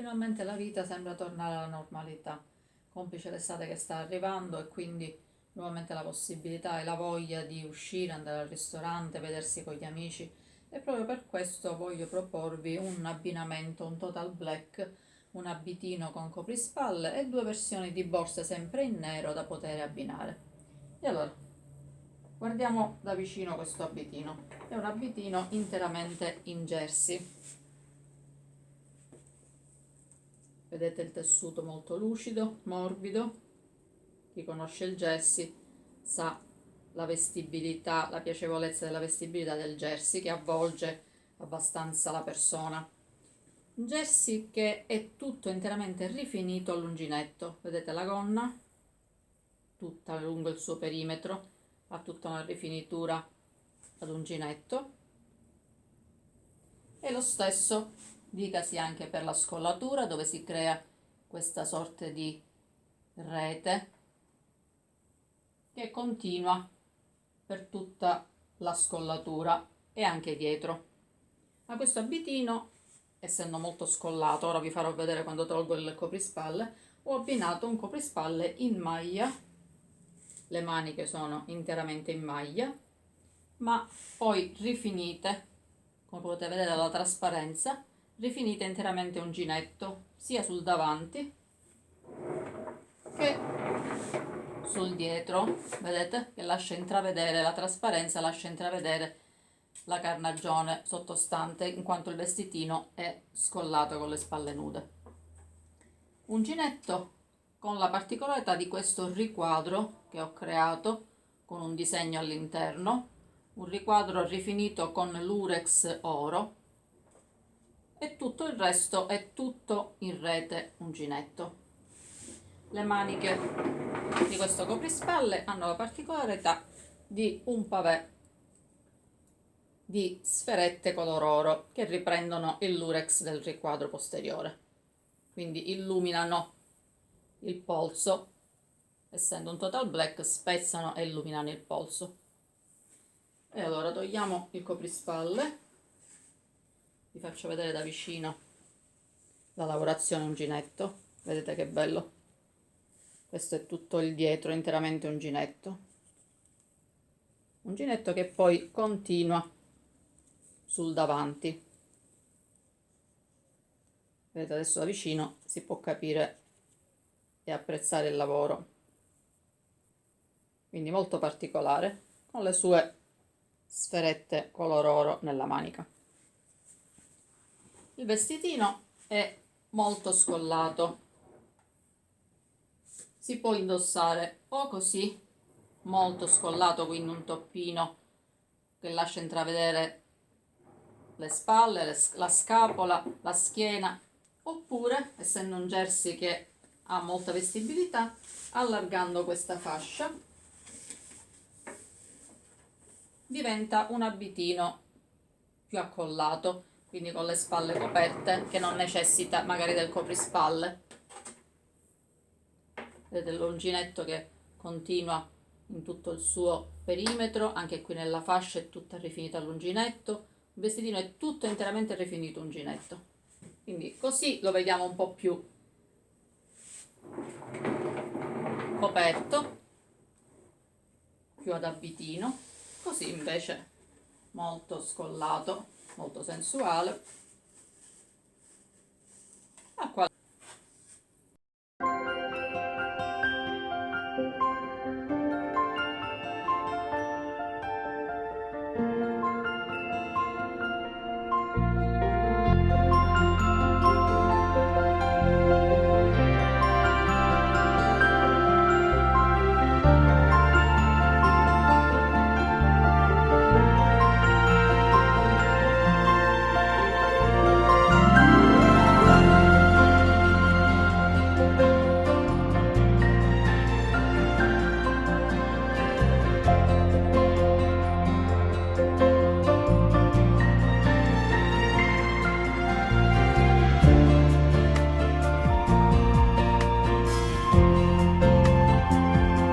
finalmente la vita sembra tornare alla normalità, complice l'estate che sta arrivando e quindi nuovamente la possibilità e la voglia di uscire, andare al ristorante, vedersi con gli amici, e proprio per questo voglio proporvi un abbinamento, un total black, un abitino con coprispalle e due versioni di borse sempre in nero da poter abbinare. E allora, guardiamo da vicino questo abitino. È un abitino interamente in jersey. Vedete il tessuto molto lucido, morbido. Chi conosce il jersey sa la vestibilità, la piacevolezza della vestibilità del jersey che avvolge abbastanza la persona. Un jersey che è tutto interamente rifinito all'uncinetto. Vedete la gonna? Tutta lungo il suo perimetro, ha tutta una rifinitura ad uncinetto. E lo stesso dicasi anche per la scollatura, dove si crea questa sorta di rete che continua per tutta la scollatura e anche dietro. Ma questo abitino, essendo molto scollato, ora vi farò vedere quando tolgo il coprispalle, ho abbinato un coprispalle in maglia, le maniche sono interamente in maglia, ma poi rifinite, come potete vedere dalla trasparenza, rifinite interamente uncinetto sia sul davanti che sul dietro. Vedete che lascia intravedere la trasparenza, lascia intravedere la carnagione sottostante, in quanto il vestitino è scollato con le spalle nude. Uncinetto con la particolarità di questo riquadro che ho creato con un disegno all'interno, un riquadro rifinito con lurex oro, e tutto il resto è tutto in rete uncinetto. Le maniche di questo coprispalle hanno la particolarità di un pavé di sferette color oro che riprendono il lurex del riquadro posteriore, quindi illuminano il polso, essendo un total black spezzano e illuminano il polso. E allora togliamo il coprispalle, vi faccio vedere da vicino la lavorazione uncinetto. Vedete che bello, questo è tutto il dietro interamente uncinetto che poi continua sul davanti. Vedete, adesso da vicino si può capire e apprezzare il lavoro, quindi molto particolare, con le sue sferette color oro nella manica. Il vestitino è molto scollato, si può indossare o così, molto scollato, quindi un toppino che lascia intravedere le spalle, la scapola, la schiena, oppure, essendo un jersey che ha molta vestibilità, allargando questa fascia diventa un abitino più accollato, quindi con le spalle coperte, che non necessita magari del coprispalle. Vedete l'uncinetto che continua in tutto il suo perimetro, anche qui nella fascia è tutta rifinita all'uncinetto, il vestitino è tutto interamente rifinito uncinetto, quindi così lo vediamo un po' più coperto, più ad abitino, così invece molto scollato, molto sensuale.